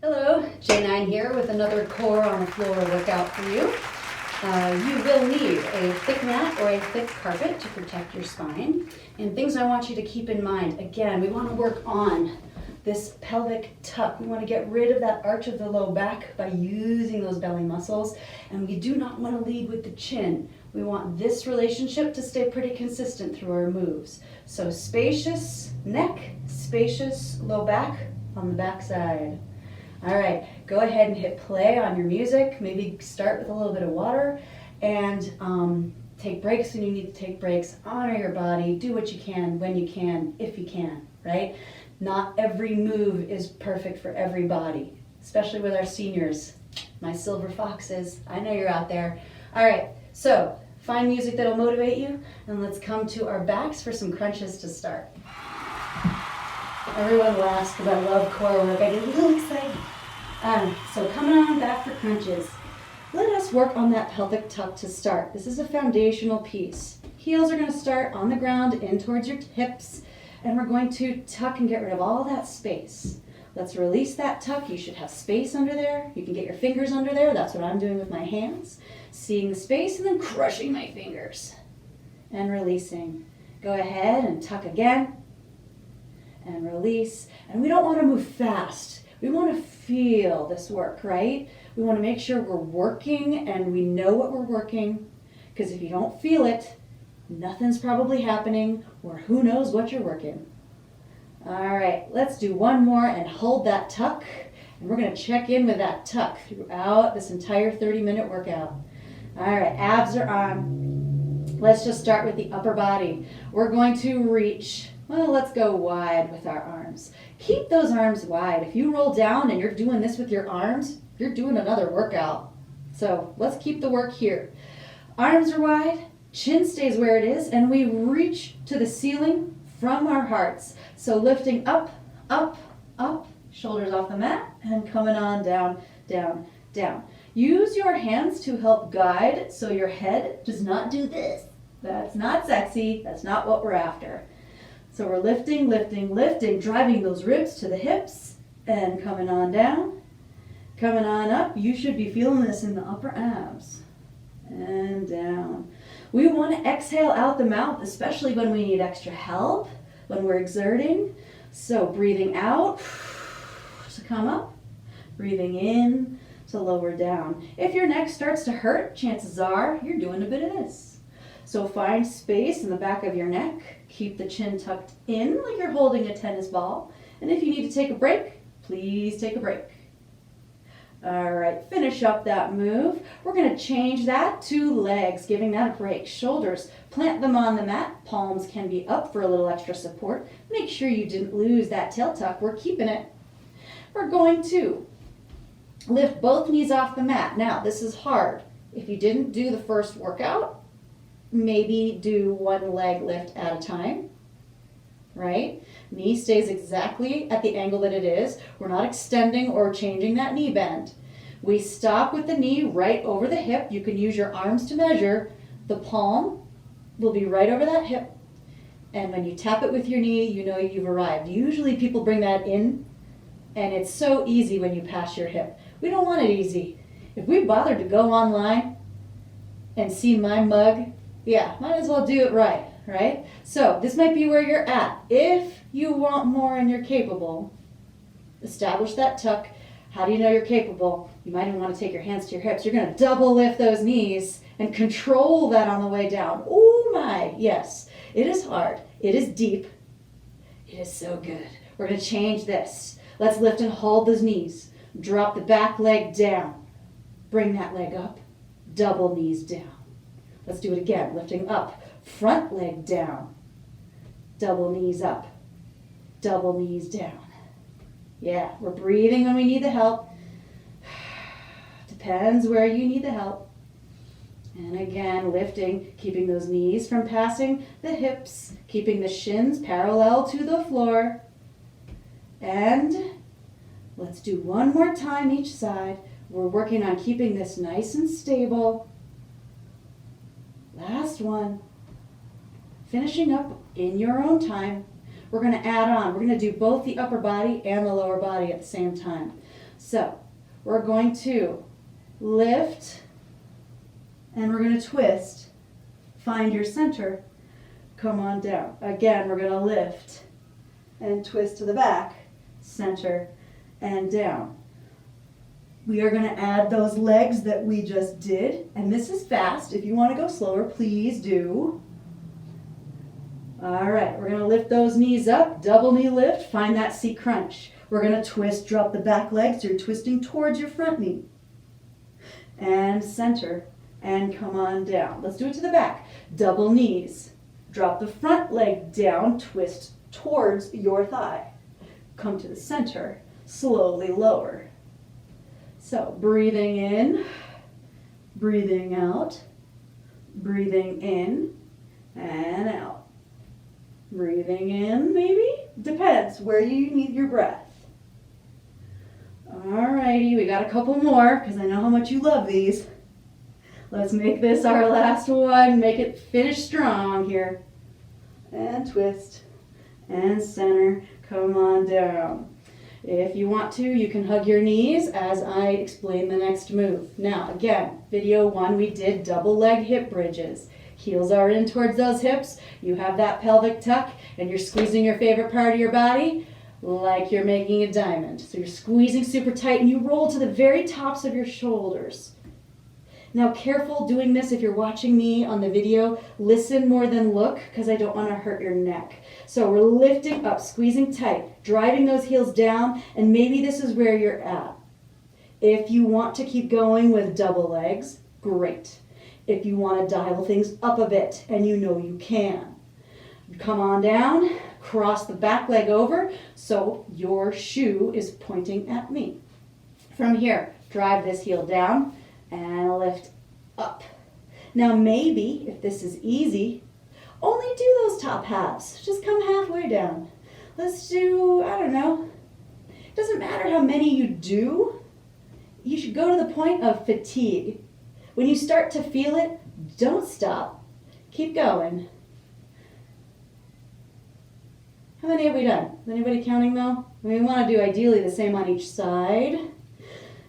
Hello, J9 here with another core on the floor workout for you. You will need a thick mat or a thick carpet to protect your spine. And things I want you to keep in mind, again, we want to work on this pelvic tuck. We want to get rid of that arch of the low back by using those belly muscles. And we do not want to lead with the chin. We want this relationship to stay pretty consistent through our moves. So spacious neck, spacious low back on the back side. All right, go ahead and hit play on your music. Maybe start with a little bit of water and take breaks when you need to take breaks. Honor your body, do what you can, when you can, if you can, right? Not every move is perfect for everybody, especially with our seniors. My silver foxes, I know you're out there. All right, so find music that'll motivate you, and let's come to our backs for some crunches to start. Everyone laughs because I love core work. I get a little excited. So coming on back for crunches. Let us work on that pelvic tuck to start. This is a foundational piece. Heels are going to start on the ground in towards your hips, and we're going to tuck and get rid of all that space. Let's release that tuck. You should have space under there. You can get your fingers under there. That's what I'm doing with my hands. Seeing the space and then crushing my fingers and releasing. Go ahead and tuck again and release. And we don't want to move fast. We want to feel this work, right? We want to make sure we're working and we know what we're working, because if you don't feel it, nothing's probably happening, or who knows what you're working. All right, let's do one more and hold that tuck. And we're going to check in with that tuck throughout this entire 30-minute workout. All right, abs are on. Let's just start with the upper body. We're going to reach. Well, let's go wide with our arms. Keep those arms wide. If you roll down and you're doing this with your arms, you're doing another workout. So let's keep the work here. Arms are wide, chin stays where it is, and we reach to the ceiling from our hearts. So lifting up, up, up, shoulders off the mat, and coming on down, down, down. Use your hands to help guide so your head does not do this. That's not sexy. That's not what we're after. So we're lifting, lifting, lifting, driving those ribs to the hips and coming on down, coming on up. You should be feeling this in the upper abs and down. We want to exhale out the mouth, especially when we need extra help, when we're exerting. So breathing out to come up, breathing in to lower down. If your neck starts to hurt, chances are you're doing a bit of this. So find space in the back of your neck. Keep the chin tucked in like you're holding a tennis ball. And if you need to take a break, please take a break. All right, finish up that move. We're going to change that to legs, giving that a break. Shoulders, plant them on the mat. Palms can be up for a little extra support. Make sure you didn't lose that tail tuck. We're keeping it. We're going to lift both knees off the mat. Now, this is hard. If you didn't do the first workout, maybe do one leg lift at a time, right? Knee stays exactly at the angle that it is. We're not extending or changing that knee bend. We stop with the knee right over the hip. You can use your arms to measure. The palm will be right over that hip. And when you tap it with your knee, you know you've arrived. Usually people bring that in, and it's so easy when you pass your hip. We don't want it easy. If we bothered to go online and see my mug, yeah, might as well do it right? So this might be where you're at. If you want more and you're capable, establish that tuck. How do you know you're capable? You might even want to take your hands to your hips. You're going to double lift those knees and control that on the way down. Oh my, yes. It is hard. It is deep. It is so good. We're going to change this. Let's lift and hold those knees. Drop the back leg down. Bring that leg up. Double knees down. Let's do it again. Lifting up. Front leg down. Double knees up. Double knees down. Yeah, we're breathing when we need the help. Depends where you need the help. And again, lifting, keeping those knees from passing the hips, keeping the shins parallel to the floor. And let's do one more time each side. We're working on keeping this nice and stable. Last one. Finishing up in your own time. We're going to add on. We're going to do both the upper body and the lower body at the same time. So we're going to lift and we're going to twist. Find your center. Come on down. Again, we're going to lift and twist to the back, center, and down. We are going to add those legs that we just did, and this is fast. If you want to go slower, please do. All right, we're going to lift those knees up, double knee lift, find that C crunch. We're going to twist, drop the back leg, so you're twisting towards your front knee. And center, and come on down. Let's do it to the back. Double knees. Drop the front leg down, twist towards your thigh. Come to the center, slowly lower. So breathing in, breathing out, breathing in and out. Breathing in, maybe? Depends where you need your breath. Alrighty, we got a couple more because I know how much you love these. Let's make this our last one. Make it finish strong here. And twist. And center. Come on down. If you want to, you can hug your knees as I explain the next move. Now, again, video 1, we did double leg hip bridges. Heels are in towards those hips. You have that pelvic tuck, and you're squeezing your favorite part of your body like you're making a diamond. So you're squeezing super tight, and you roll to the very tops of your shoulders. Now, careful doing this if you're watching me on the video. Listen more than look, because I don't want to hurt your neck. So we're lifting up, squeezing tight, driving those heels down, and maybe this is where you're at. If you want to keep going with double legs, great. If you want to dial things up a bit, and you know you can. Come on down, cross the back leg over, so your shoe is pointing at me. From here, drive this heel down, and lift up. Now maybe, if this is easy, only do those top halves. Just come halfway down. Let's do, I don't know. It doesn't matter how many you do. You should go to the point of fatigue. When you start to feel it, don't stop. Keep going. How many have we done? Is anybody counting though? We want to do ideally the same on each side.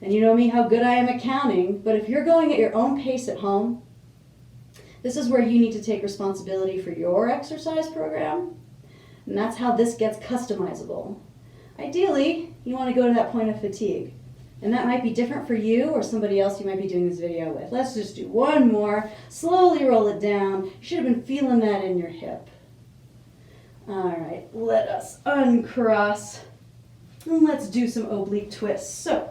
And you know me, how good I am at counting, but if you're going at your own pace at home, this is where you need to take responsibility for your exercise program, and that's how this gets customizable. Ideally, you want to go to that point of fatigue, and that might be different for you or somebody else you might be doing this video with. Let's just do one more, slowly roll it down. You should have been feeling that in your hip. All right, let us uncross, and let's do some oblique twists. So,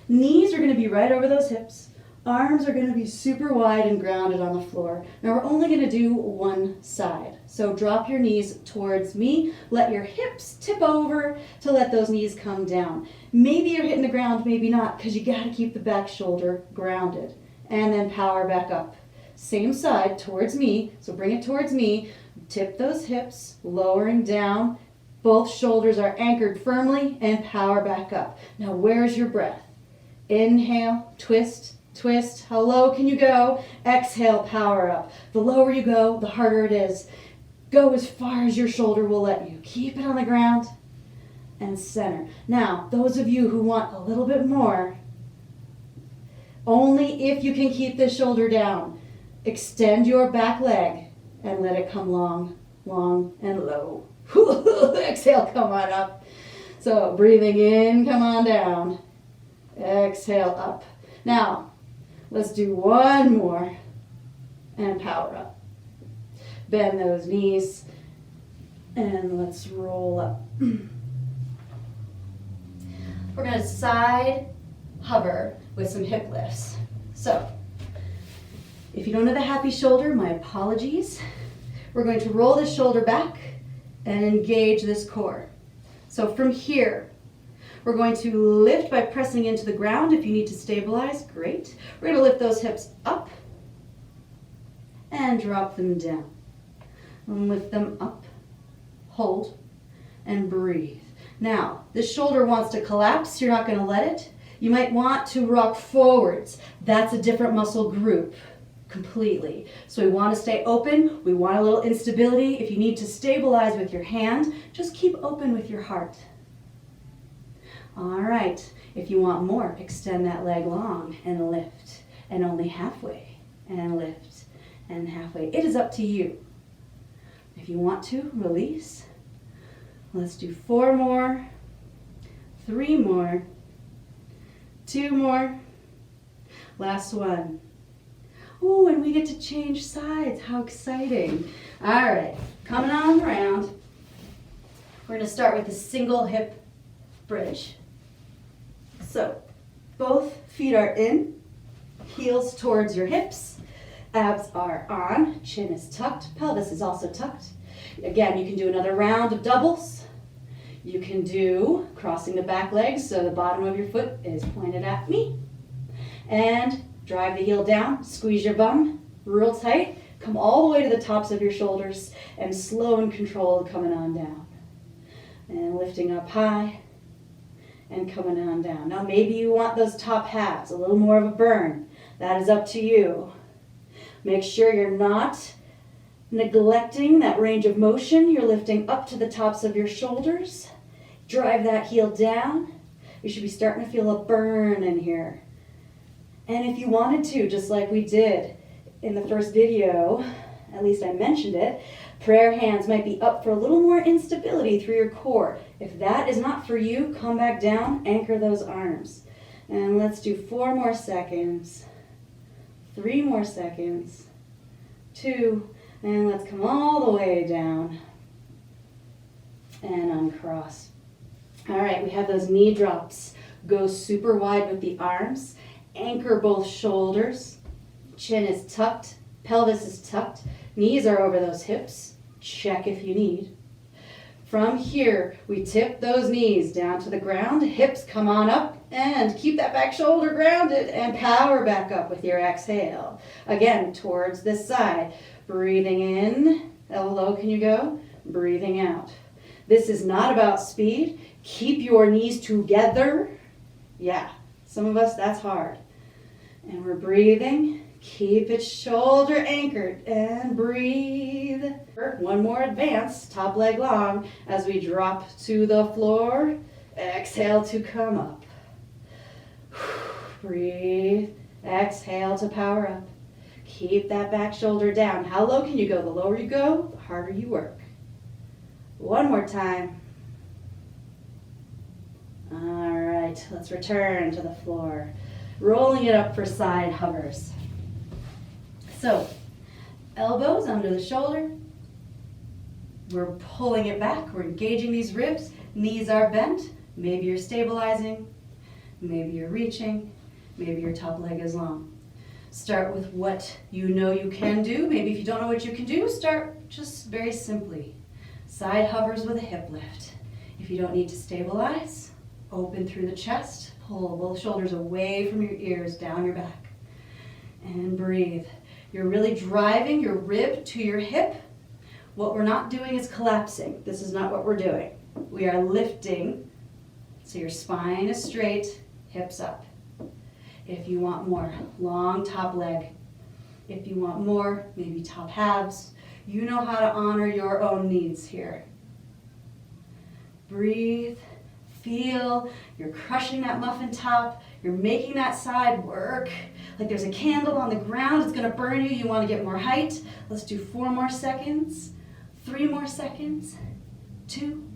knees are going to be right over those hips. Arms are going to be super wide and grounded on the floor. Now we're only going to do one side. So drop your knees towards me. Let your hips tip over to let those knees come down. Maybe you're hitting the ground, maybe not, because you got to keep the back shoulder grounded. And then power back up. Same side towards me. So bring it towards me. Tip those hips, lowering down. Both shoulders are anchored firmly and power back up. Now where's your breath? Inhale, twist, twist. How low can you go? Exhale, power up. The lower you go, the harder it is. Go as far as your shoulder will let you. Keep it on the ground and center. Now, those of you who want a little bit more, only if you can keep the shoulder down. Extend your back leg and let it come long, long, and low. Exhale, come on up. So breathing in, come on down. Exhale up. Now, let's do one more and power up. Bend those knees and let's roll up. We're going to side hover with some hip lifts. So, if you don't have the happy shoulder, my apologies. We're going to roll this shoulder back and engage this core. So from here, we're going to lift by pressing into the ground. If you need to stabilize, great. We're going to lift those hips up and drop them down. And lift them up, hold, and breathe. Now, this shoulder wants to collapse. You're not going to let it. You might want to rock forwards. That's a different muscle group completely. So we want to stay open. We want a little instability. If you need to stabilize with your hand, just keep open with your heart. All right. If you want more, extend that leg long and lift, and only halfway, and lift, and halfway. It is up to you. If you want to, release. Let's do 4 more, 3 more, 2 more, last one. Ooh, and we get to change sides. How exciting. All right, coming on around. We're gonna start with a single hip bridge. So, both feet are in, heels towards your hips, abs are on, chin is tucked, pelvis is also tucked. Again, you can do another round of doubles. You can do crossing the back legs so the bottom of your foot is pointed at me. And drive the heel down, squeeze your bum real tight, come all the way to the tops of your shoulders, and slow and controlled coming on down. And lifting up high, and coming on down. Now maybe you want those top halves, a little more of a burn. That is up to you. Make sure you're not neglecting that range of motion. You're lifting up to the tops of your shoulders. Drive that heel down. You should be starting to feel a burn in here. And if you wanted to, just like we did in the first video, at least I mentioned it, prayer hands might be up for a little more instability through your core. If that is not for you, come back down, anchor those arms. And let's do 4 more seconds, 3 more seconds, 2, and let's come all the way down and uncross. All right, we have those knee drops. Go super wide with the arms, anchor both shoulders, chin is tucked, pelvis is tucked, knees are over those hips. Check if you need. From here, we tip those knees down to the ground, hips come on up, and keep that back shoulder grounded, and power back up with your exhale. Again, towards this side. Breathing in, how low can you go? Breathing out. This is not about speed. Keep your knees together. Yeah, some of us, that's hard. And we're breathing. Keep it shoulder anchored and breathe. One more advance, top leg long, as we drop to the floor. Exhale to come up. Breathe. Exhale to power up. Keep that back shoulder down. How low can you go? The lower you go, the harder you work. One more time. All right, let's return to the floor. Rolling it up for side hovers. So, elbows under the shoulder. We're pulling it back. We're engaging these ribs. Knees are bent. Maybe you're stabilizing. Maybe you're reaching. Maybe your top leg is long. Start with what you know you can do. Maybe if you don't know what you can do, start just very simply. Side hovers with a hip lift. If you don't need to stabilize, open through the chest. Pull both shoulders away from your ears, down your back. And breathe. You're really driving your rib to your hip. What we're not doing is collapsing. This is not what we're doing. We are lifting, so your spine is straight, hips up. If you want more, long top leg. If you want more, maybe top halves. You know how to honor your own needs here. Breathe, feel, you're crushing that muffin top, you're making that side work. Like there's a candle on the ground, it's gonna burn you, you wanna get more height. Let's do 4 more seconds, 3 more seconds, 2,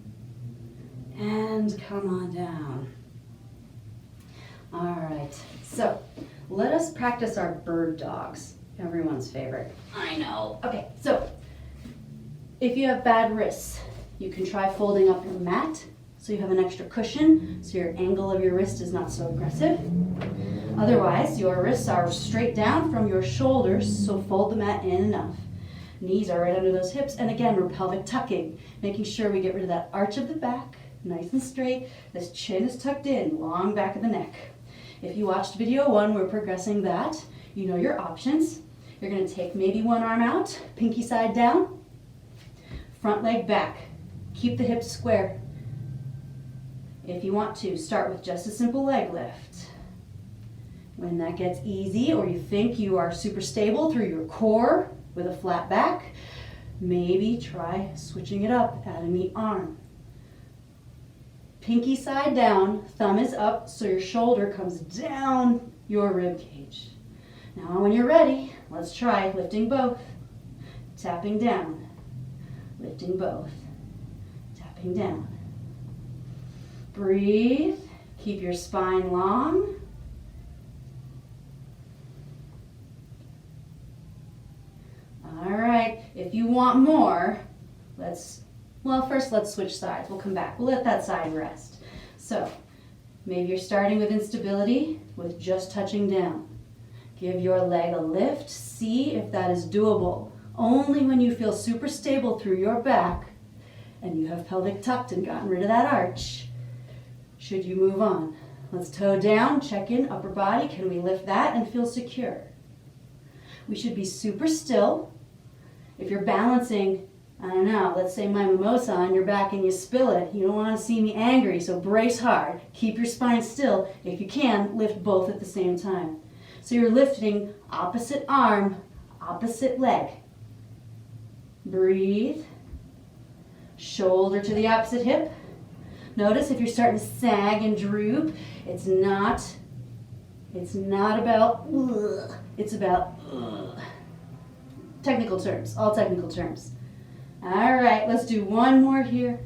and come on down. All right, so let us practice our bird dogs, everyone's favorite. I know. Okay, so if you have bad wrists, you can try folding up your mat so you have an extra cushion so your angle of your wrist is not so aggressive. Otherwise, your wrists are straight down from your shoulders, so fold the mat in enough. Knees are right under those hips, and again, we're pelvic tucking, making sure we get rid of that arch of the back, nice and straight. This chin is tucked in, long back of the neck. If you watched video 1, we're progressing that. You know your options. You're gonna take maybe one arm out, pinky side down, front leg back. Keep the hips square. If you want to, start with just a simple leg lift. When that gets easy, or you think you are super stable through your core with a flat back, maybe try switching it up, add a knee arm. pinky side down, thumb is up so your shoulder comes down your rib cage. Now when you're ready, let's try lifting both, tapping down, lifting both, tapping down. Breathe, keep your spine long. All right, if you want more, first let's switch sides. We'll come back. We'll let that side rest. So maybe you're starting with instability with just touching down. Give your leg a lift. See if that is doable. Only when you feel super stable through your back and you have pelvic tucked and gotten rid of that arch, should you move on. Let's toe down, check in, upper body. Can we lift that and feel secure? We should be super still. If you're balancing, I don't know, let's say my mimosa on your back and you spill it, you don't want to see me angry, so brace hard. Keep your spine still. If you can, lift both at the same time. So you're lifting opposite arm, opposite leg. Breathe. Shoulder to the opposite hip. Notice if you're starting to sag and droop, it's not about, ugh, it's about, ugh. Technical terms, all technical terms. All right, let's do one more here.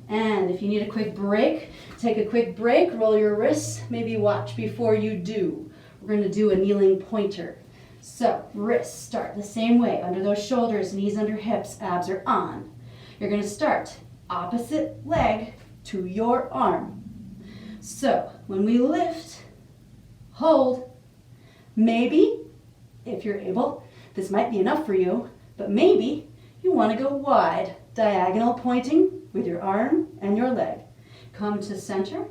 And if you need a quick break, take a quick break, roll your wrists, maybe watch before you do. We're going to do a kneeling pointer. So wrists start the same way, under those shoulders, knees under hips, abs are on. You're going to start opposite leg to your arm. So when we lift, hold, maybe, if you're able, this might be enough for you, but maybe you want to go wide, diagonal pointing with your arm and your leg. Come to center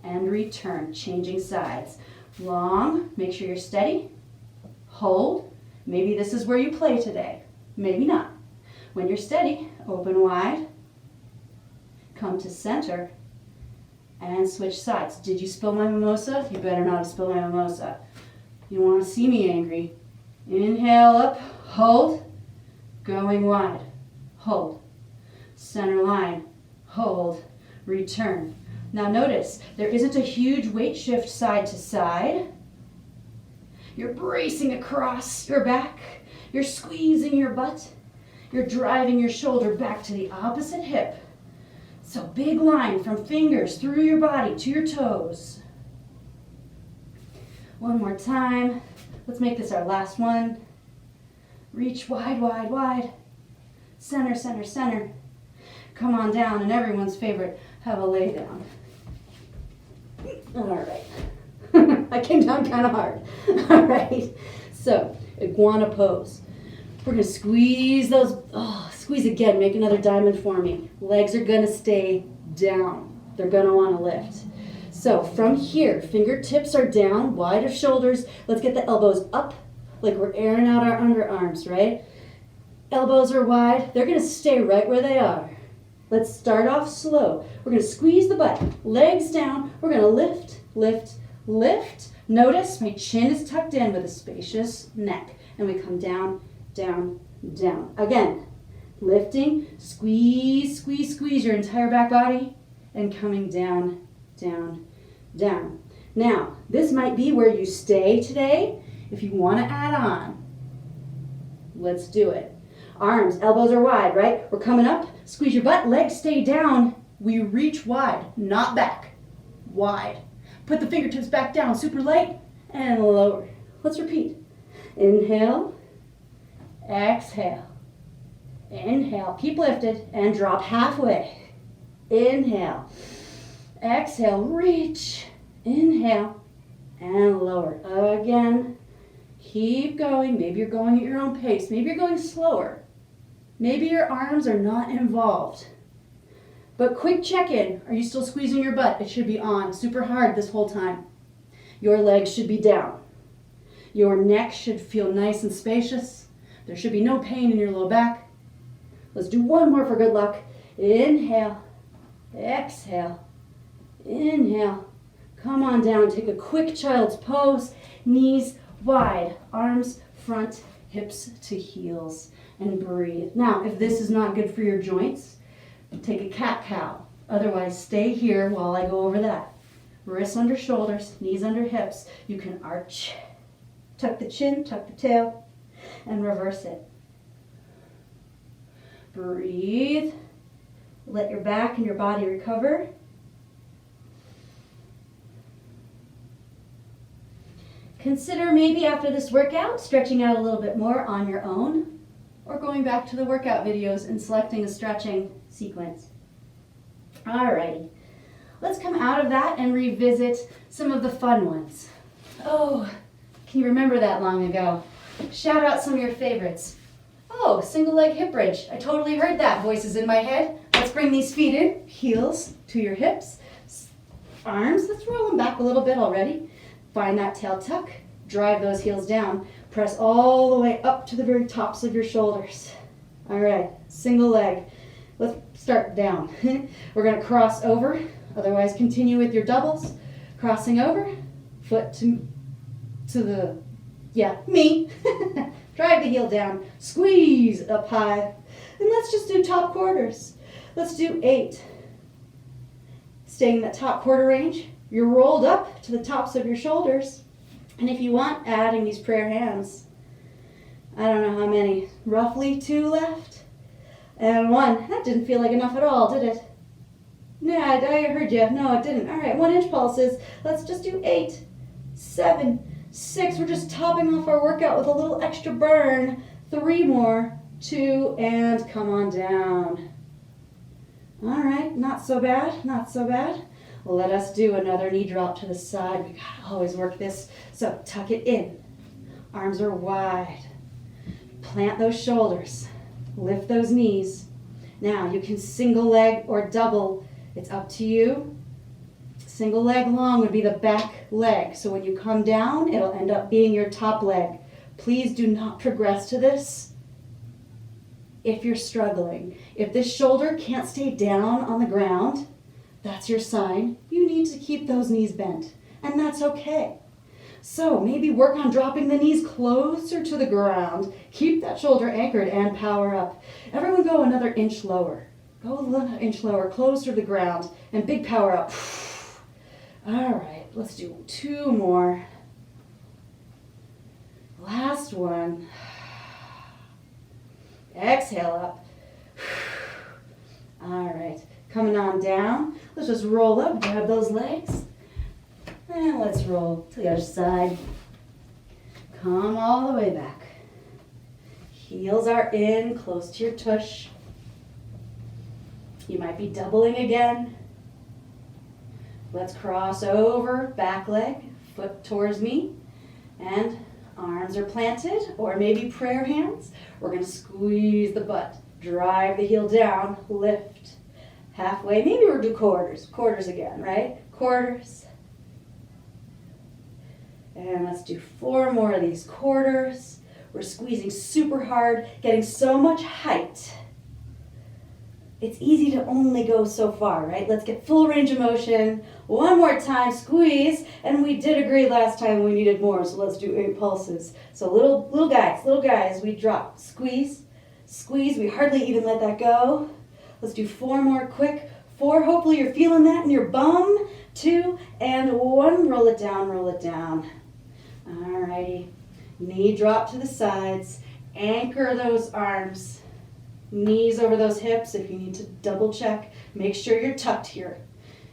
and return, changing sides. Long, make sure you're steady. Hold. Maybe this is where you play today. Maybe not. When you're steady, open wide. Come to center and switch sides. Did you spill my mimosa? You better not have spilled my mimosa. You don't want to see me angry. Inhale up, hold, going wide, hold, center line, hold, return. Now notice, there isn't a huge weight shift side to side. You're bracing across your back, you're squeezing your butt, you're driving your shoulder back to the opposite hip. So big line from fingers through your body to your toes. One more time. Let's make this our last one. Reach wide, wide, wide. Center, center, center. Come on down, and everyone's favorite, have a lay down. All right. I came down kind of hard. All right. So, iguana pose. We're going to squeeze those, squeeze again. Make another diamond for me. Legs are going to stay down. They're going to want to lift. So from here, fingertips are down, wide of shoulders. Let's get the elbows up like we're airing out our underarms, right? Elbows are wide. They're going to stay right where they are. Let's start off slow. We're going to squeeze the butt, legs down. We're going to lift, lift, lift. Notice my chin is tucked in with a spacious neck. And we come down, down, down. Again, lifting, squeeze, squeeze, squeeze your entire back body and coming down, down, down. Now, this might be where you stay today. If you want to add on, let's do it. Arms, elbows are wide, right? We're coming up. Squeeze your butt, legs stay down. We reach wide, not back. Wide. Put the fingertips back down, super light, and lower. Let's repeat. Inhale, exhale. Inhale, keep lifted, and drop halfway. Inhale. Exhale, reach, inhale, and lower. Again, keep going. Maybe you're going at your own pace. Maybe you're going slower. Maybe your arms are not involved. But quick check-in. Are you still squeezing your butt? It should be on super hard this whole time. Your legs should be down. Your neck should feel nice and spacious. There should be no pain in your low back. Let's do one more for good luck. Inhale, exhale. Inhale, come on down, take a quick child's pose, knees wide, arms front, hips to heels, and breathe. Now, if this is not good for your joints, take a cat-cow. Otherwise, stay here while I go over that. Wrists under shoulders, knees under hips. You can arch, tuck the chin, tuck the tail, and reverse it. Breathe. Let your back and your body recover. Consider maybe after this workout, stretching out a little bit more on your own, or going back to the workout videos and selecting a stretching sequence. Alrighty, let's come out of that and revisit some of the fun ones. Oh, can you remember that long ago? Shout out some of your favorites. Oh, single leg hip bridge. I totally heard that. Voices in my head. Let's bring these feet in. Heels to your hips. Arms, let's roll them back a little bit already. Find that tail tuck. Drive those heels down. Press all the way up to the very tops of your shoulders. All right, single leg. Let's start down. We're going to cross over. Otherwise, continue with your doubles. Crossing over. Foot to the, me. Drive the heel down. Squeeze up high. And let's just do top quarters. Let's do 8. Staying in that top quarter range. You're rolled up to the tops of your shoulders. And if you want, adding these prayer hands. I don't know how many. Roughly 2 left. And 1. That didn't feel like enough at all, did it? Yeah, I heard you. No, it didn't. All right, 1 inch pulses. Let's just do 8, 7, 6. We're just topping off our workout with a little extra burn. 3 more. 2, and come on down. All right, not so bad, not so bad. Let us do another knee drop to the side. We gotta always work this. So tuck it in. Arms are wide. Plant those shoulders. Lift those knees. Now you can single leg or double. It's up to you. Single leg long would be the back leg. So when you come down, it'll end up being your top leg. Please do not progress to this if you're struggling. If this shoulder can't stay down on the ground, that's your sign. You need to keep those knees bent, and that's okay. So maybe work on dropping the knees closer to the ground. Keep that shoulder anchored and power up. Everyone go another inch lower. Go another inch lower, closer to the ground, and big power up. All right, let's do 2 more. Last one. Exhale up. All right, coming on down. Let's just roll up, grab those legs. And let's roll to the other side. Come all the way back. Heels are in, close to your tush. You might be doubling again. Let's cross over, back leg, foot towards me, and arms are planted, or maybe prayer hands. We're going to squeeze the butt, drive the heel down, lift. Halfway, maybe we'll do quarters again, right? Quarters. And let's do 4 more of these quarters. We're squeezing super hard, getting so much height. It's easy to only go so far, right? Let's get full range of motion. 1 more time, squeeze. And we did agree last time we needed more, so let's do 8 pulses. So little guys, we drop, squeeze, squeeze. We hardly even let that go. Let's do 4 more quick. 4, hopefully you're feeling that in your bum. 2, and 1, roll it down, roll it down. Alrighty, knee drop to the sides, anchor those arms, knees over those hips. If you need to double check, make sure you're tucked here.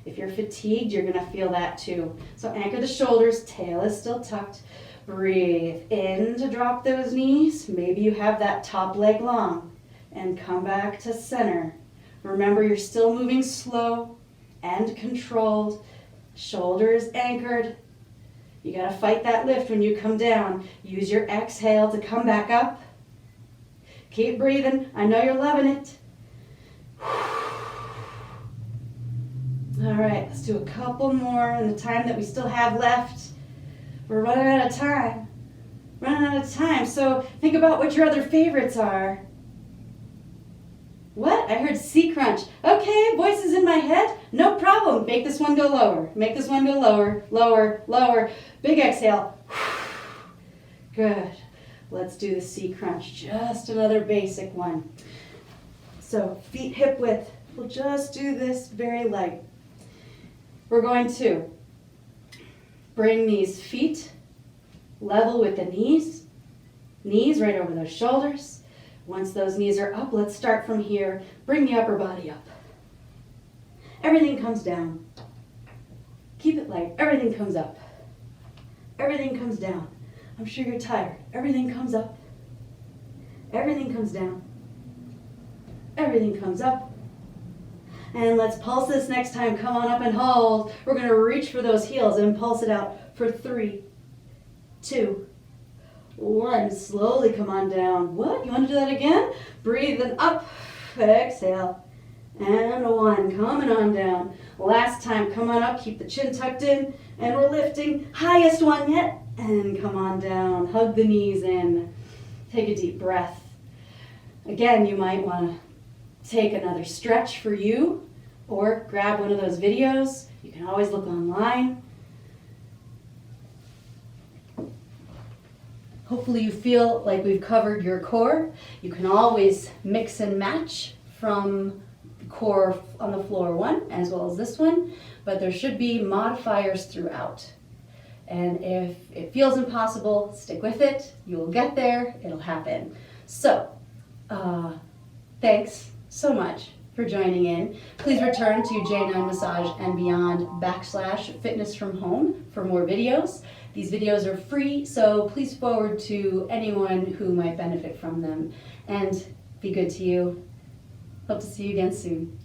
If you're fatigued, you're gonna feel that too. So anchor the shoulders, tail is still tucked. Breathe in to drop those knees. Maybe you have that top leg long, and come back to center. Remember, you're still moving slow and controlled. Shoulders anchored. You gotta fight that lift when you come down. Use your exhale to come back up. Keep breathing. I know you're loving it. All right, let's do a couple more in the time that we still have left. We're running out of time. So think about what your other favorites are. What? I heard C crunch. Okay, voices in my head. No problem. Make this one go lower. Make this one go lower, lower, lower. Big exhale. Good. Let's do the C crunch. Just another basic one. So feet hip width, We'll just do this very light. We're going to bring these feet level with the knees. Knees right over those shoulders. Once those knees are up, let's start from here. Bring the upper body up. Everything comes down. Keep it light. Everything comes up. Everything comes down. I'm sure you're tired. Everything comes up. Everything comes down. Everything comes up. And let's pulse this next time. Come on up and hold. We're going to reach for those heels and pulse it out for 3, 2, 1. Slowly come on down. What? You want to do that again? Breathe and up. Exhale. And 1. Coming on down. Last time. Come on up. Keep the chin tucked in. And we're lifting. Highest one yet. And come on down. Hug the knees in. Take a deep breath. Again, you might want to take another stretch for you, or grab one of those videos. You can always look online. Hopefully you feel like we've covered your core. You can always mix and match from the core on the floor one as well as this one, but there should be modifiers throughout. And if it feels impossible, stick with it. You will get there. It'll happen. So, thanks so much for joining in. Please return to J9 Massage and Beyond / Fitness from Home for more videos. These videos are free, so please forward to anyone who might benefit from them. And be good to you. Hope to see you again soon.